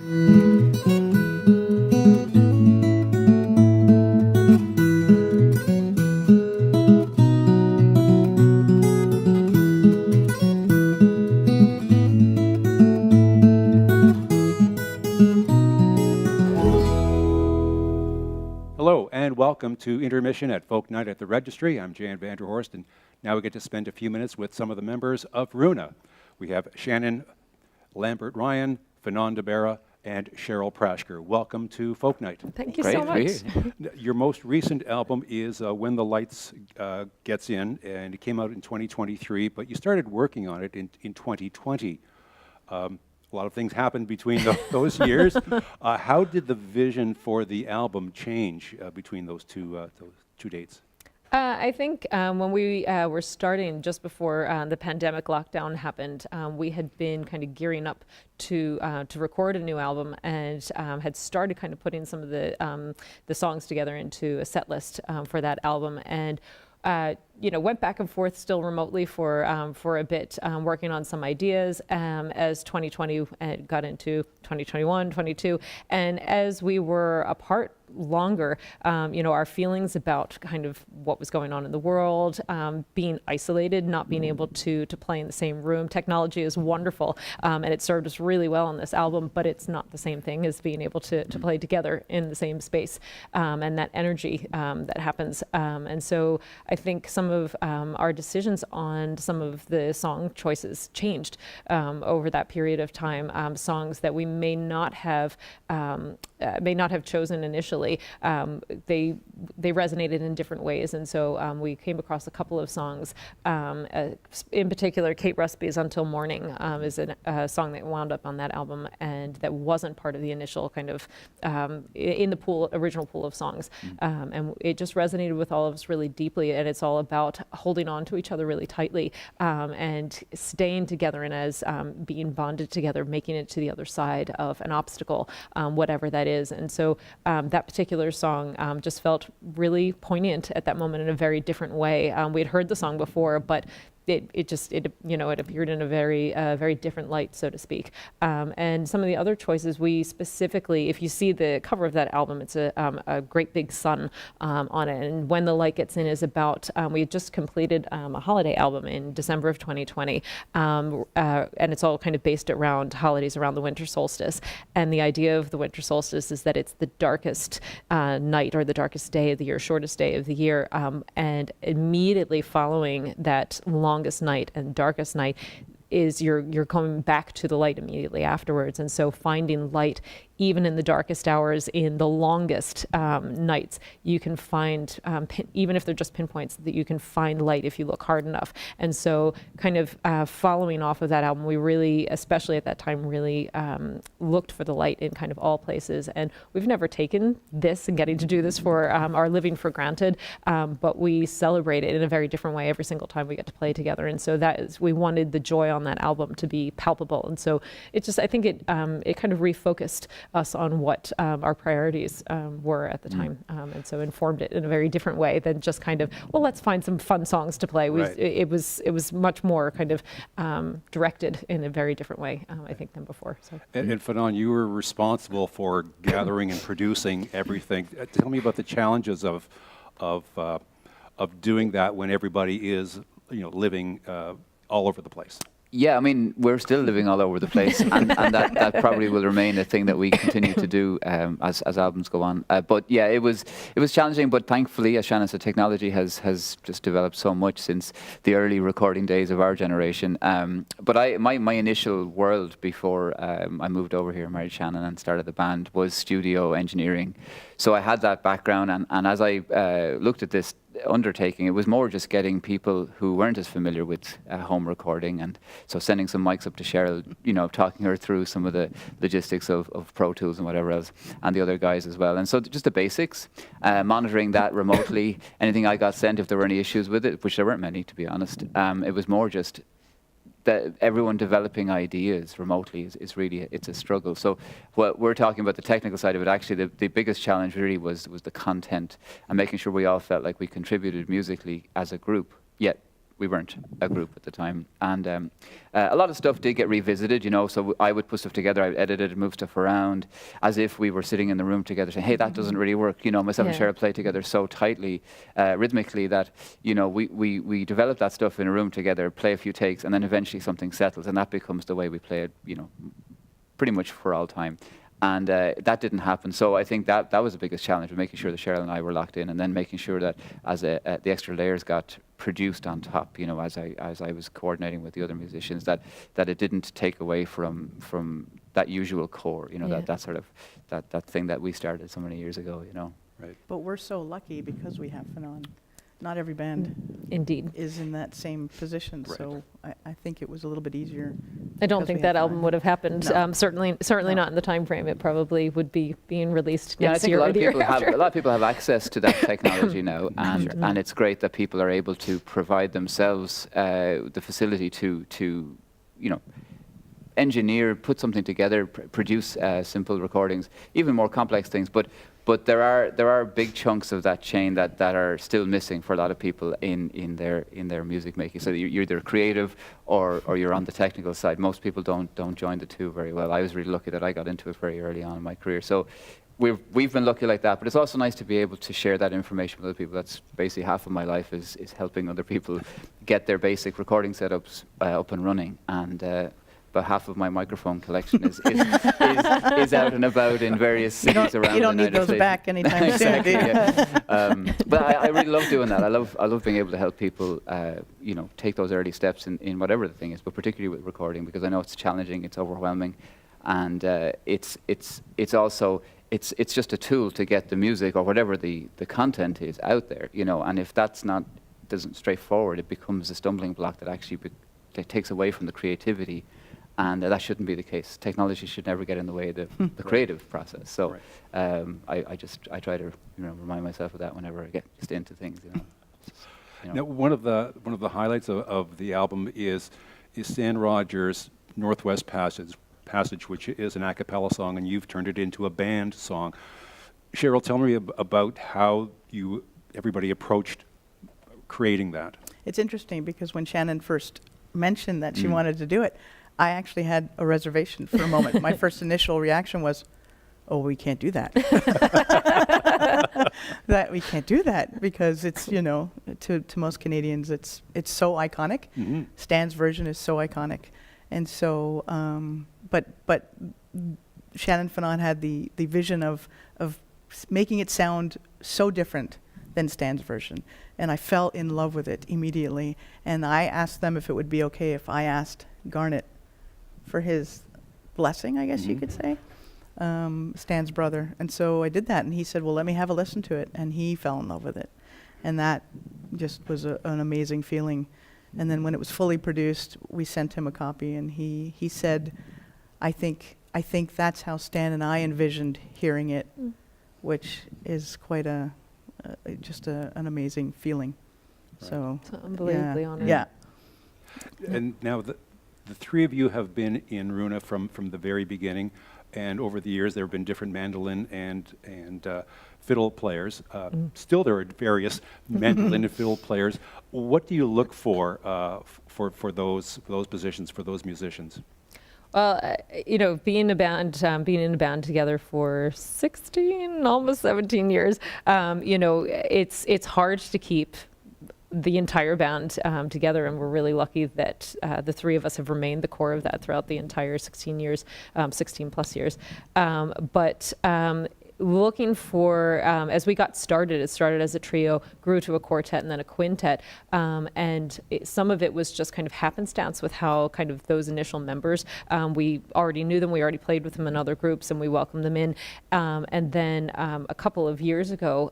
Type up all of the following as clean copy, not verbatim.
Hello and welcome to Intermission at Folk Night at the Registry. I'm Jan Vanderhorst, and now we get to spend a few minutes with some of the members of Runa. We have Shannon Lambert-Ryan, Fanon DeBera, and Cheryl Prashker. Welcome to Folk Night. Thank you so much. Your most recent album is When the Lights Gets In, and it came out in 2023, but you started working on it in 2020. A lot of things happened between those years. How did the vision for the album change between those two dates? I think when we were starting just before the pandemic lockdown happened, we had been kind of gearing up to record a new album and had started kind of putting some of the songs together into a set list for that album, and went back and forth still remotely for a bit, working on some ideas as 2020 got into 2021, 22, and as we were apart longer, our feelings about kind of what was going on in the world, being isolated, not being able to play in the same room. Technology is wonderful, and it served us really well on this album, but it's not the same thing as being able to play together in the same space, and that energy that happens. And so I think some of our decisions on some of the song choices changed over that period of time. Songs that we may not have chosen initially, they resonated in different ways, and so we came across a couple of songs. In particular, Kate Rusby's "Until Morning" is a song that wound up on that album, and that wasn't part of the initial kind of in the original pool of songs, and it just resonated with all of us really deeply. And it's all about holding on to each other really tightly, and staying together, and as being bonded together, making it to the other side of an obstacle, whatever that is. And so that particular song just felt really poignant at that moment in a very different way. We had heard the song before, but it appeared in a very different light, so to speak. And some of the other choices, we specifically, if you see the cover of that album, it's a great big sun on it. And When the Light Gets In is about, we had just completed a holiday album in December of 2020. And it's all kind of based around holidays around the winter solstice. And the idea of the winter solstice is that it's the darkest night, or the darkest day of the year, shortest day of the year. And immediately following that longest night and darkest night is you're coming back to the light immediately afterwards. And so finding light even in the darkest hours, in the longest nights, you can find, even if they're just pinpoints, that you can find light if you look hard enough. And so kind of following off of that album, we really, especially at that time, really looked for the light in kind of all places. And we've never taken this and getting to do this for our living for granted, but we celebrate it in a very different way every single time we get to play together. And so we wanted the joy on that album to be palpable. And so I think it kind of refocused us on what our priorities were at the time, and so informed it in a very different way than just kind of, well, let's find some fun songs to play. Right. It was much more kind of directed in a very different way, I think, than before. So. And Fanon, you were responsible for gathering and producing everything. Tell me about the challenges of doing that when everybody is living all over the place. Yeah, I mean, we're still living all over the place, and that probably will remain a thing that we continue to do as albums go on. But yeah, it was challenging, but thankfully, as Shannon said, technology has just developed so much since the early recording days of our generation. But my initial world before I moved over here, married Shannon, and started the band was studio engineering. So I had that background, and as I looked at this undertaking, it was more just getting people who weren't as familiar with home recording, and so sending some mics up to Cheryl, talking her through some of the logistics of Pro Tools and whatever else, and the other guys as well. And so just the basics, monitoring that remotely, anything I got sent, if there were any issues with it, which there weren't many, to be honest. It was more just that everyone developing ideas remotely is really, it's a struggle. So what we're talking about, the technical side of it, actually the biggest challenge really was the content, and making sure we all felt like we contributed musically as a group, yet a group at the time, and a lot of stuff did get revisited, you know. So I would put stuff together, I would edit it, move stuff around, as if we were sitting in the room together, saying, "Hey, that doesn't really work." You know, myself and Yeah. Cheryl played together so tightly, rhythmically, that you know we develop that stuff in a room together, play a few takes, and then eventually something settles, and that becomes the way we play it, you know, pretty much for all time. And that didn't happen. So I think that was the biggest challenge, of making sure that Cheryl and I were locked in, and then making sure that as the extra layers got produced on top, you know, as I was coordinating with the other musicians, that it didn't take away from that usual core, you know, Yeah. that sort of that thing that we started so many years ago, you know. Right. But we're so lucky because we have Fanon. Not every band Indeed. is in that same position, Right. so I think it was a little bit easier. I don't because think we that had album Fanon. would have happened. No. Certainly No. not in the time frame. It probably would be being released Yeah, I next think year a lot or of the year people have after. a lot of people have access to that technology now, and Sure. and it's great that people are able to provide themselves the facility to you know, engineer, put something together, produce simple recordings, even more complex things. But there are big chunks of that chain that are still missing for a lot of people in their music making. So you're either creative or you're on the technical side. Most people don't join the two very well. I was really lucky that I got into it very early on in my career. So we've been lucky like that. But it's also nice to be able to share that information with other people. That's basically half of my life is helping other people get their basic recording setups up and running. And but half of my microphone collection is out and about in various cities around You don't the need United those States. back anytime soon, do Exactly, you? yeah. But I really love doing that. I love being able to help people, you know, take those early steps in whatever the thing is, but particularly with recording, because I know it's challenging, it's overwhelming, and it's also it's just a tool to get the music or whatever the content is out there, you know. And if that's not isn't straightforward, it becomes a stumbling block that actually that takes away from the creativity. And that shouldn't be the case. Technology should never get in the way of the creative process. So I try to remind myself of that whenever I get just into things. Now, one of the highlights of the album is Stan Rogers' Northwest Passage, which is an a cappella song, and you've turned it into a band song. Cheryl, tell me about how everybody approached creating that. It's interesting because when Shannon first mentioned that she wanted to do it, I actually had a reservation for a moment. My first initial reaction was, "Oh, we can't do that." That we can't do that because it's, you know, to most Canadians, it's so iconic. Mm-hmm. Stan's version is so iconic, and so but Shannon Fanon had the vision of making it sound so different than Stan's version, and I fell in love with it immediately. And I asked them if it would be okay if I asked Garnet for his blessing, I guess you could say, Stan's brother. And so I did that, and he said, "Well, let me have a listen to it," and he fell in love with it. And that just was an amazing feeling. And then when it was fully produced, we sent him a copy, and he said, I think that's how Stan and I envisioned hearing it, which is quite just an amazing feeling. Right. So So unbelievably yeah, honored. yeah. And now the three of you have been in Runa from the very beginning, and over the years there have been different mandolin and fiddle players. Still, there are various mandolin and fiddle players. What do you look for those positions, for those musicians? Well, you know, being in a band together for 16, almost 17 years, you know, it's hard to keep the entire band together, and we're really lucky that the three of us have remained the core of that throughout the entire 16 years, 16 plus years. But looking for, as we got started, it started as a trio, grew to a quartet and then a quintet. And some of it was just kind of happenstance with how kind of those initial members, we already knew them, we already played with them in other groups, and we welcomed them in. And then a couple of years ago,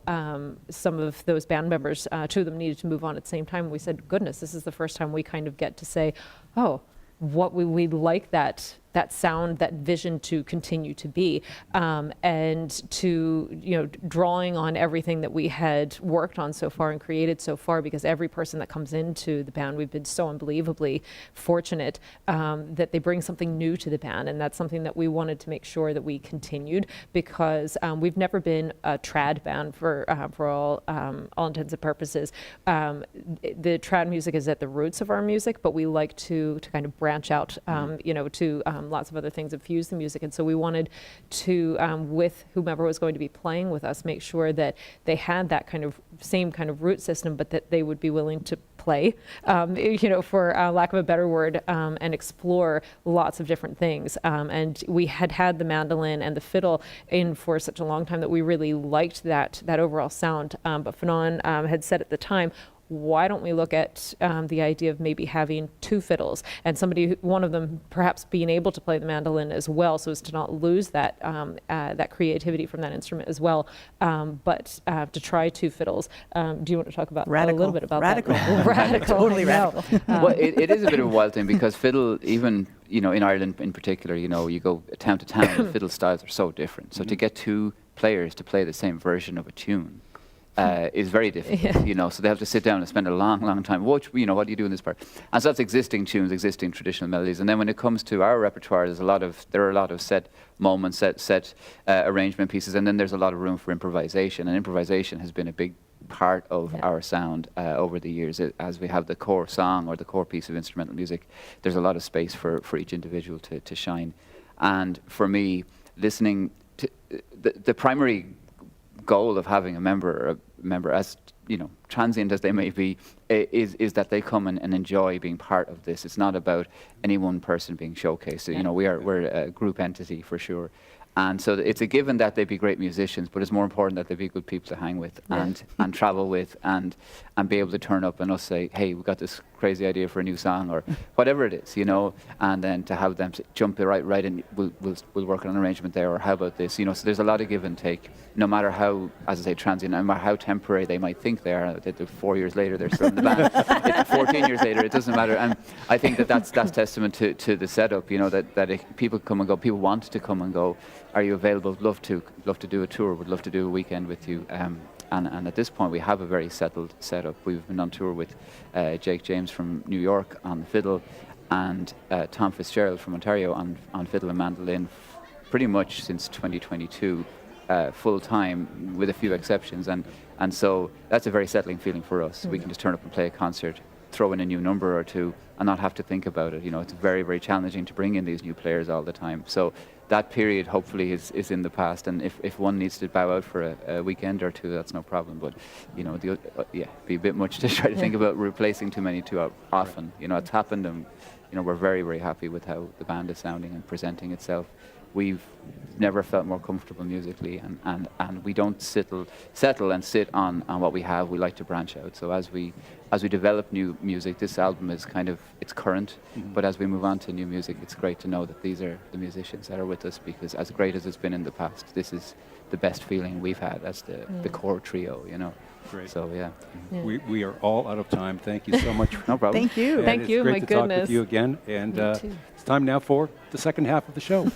some of those band members, two of them needed to move on at the same time. We said, goodness, this is the first time we kind of get to say, oh, what we'd like that that sound, that vision to continue to be, and to drawing on everything that we had worked on so far and created so far, because every person that comes into the band, we've been so unbelievably fortunate that they bring something new to the band, and that's something that we wanted to make sure that we continued, because we've never been a trad band for all intents and purposes. The trad music is at the roots of our music, but we like to kind of branch out, to lots of other things and fuse the music. And so we wanted to, with whomever was going to be playing with us, make sure that they had that kind of same kind of root system, but that they would be willing to play, for lack of a better word, and explore lots of different things. And we had the mandolin and the fiddle in for such a long time that we really liked that overall sound. But Fanon had said at the time, why don't we look at the idea of maybe having two fiddles, and one of them perhaps being able to play the mandolin as well, so as to not lose that that creativity from that instrument as well, but to try two fiddles. Do you want to talk about a little bit about radical. that? Radical, Totally I know. radical. Well, it is a bit of a wild thing, because fiddle, even in Ireland in particular, you go town to town, the fiddle styles are so different. So to get two players to play the same version of a tune is very difficult, so they have to sit down and spend a long time. What do you do in this part? And so that's existing tunes, existing traditional melodies. And then when it comes to our repertoire, there are a lot of set moments, set arrangement pieces, and then there's a lot of room for improvisation. And improvisation has been a big part of our sound over the years. As we have the core song or the core piece of instrumental music, there's a lot of space for each individual to shine. And for me, listening to the primary goal of having a member as transient as they may be, is that they come and enjoy being part of this. It's not about any one person being showcased. We're a group entity for sure. And so it's a given that they'd be great musicians, but it's more important that they be good people to hang with and travel with and be able to turn up and us say, hey, we've got this crazy idea for a new song or whatever it is, and then to have them jump right in, we'll work on an arrangement there, or how about this, so there's a lot of give and take, no matter how, as I say, transient, no matter how temporary they might think they are, that 4 years later they're still in the band, 14 years later, it doesn't matter. And I think that's testament to the setup, that if people come and go, people want to come and go. Are you available? Love to do a tour. Would love to do a weekend with you. And at this point, we have a very settled setup. We've been on tour with Jake James from New York on the fiddle, and Tom Fitzgerald from Ontario on fiddle and mandolin, pretty much since 2022, full time with a few exceptions. And so that's a very settling feeling for us. We can just turn up and play a concert, throw in a new number or two, and not have to think about it. It's very, very challenging to bring in these new players all the time. So that period hopefully is in the past, and if one needs to bow out for a weekend or two, that's no problem. But be a bit much to try to think about replacing too many too often. It's happened, and we're very, very happy with how the band is sounding and presenting itself. We've never felt more comfortable musically, and we don't settle and sit on what we have. We like to branch out. So as we develop new music, this album is it's current, but as we move on to new music, it's great to know that these are the musicians that are with us, because as great as it's been in the past, this is the best feeling we've had as the core trio, Great. So We are all out of time. Thank you so much. No problem. Thank you. And Thank it's you. great My to goodness. talk with you again. And Me too. it's time now for the second half of the show.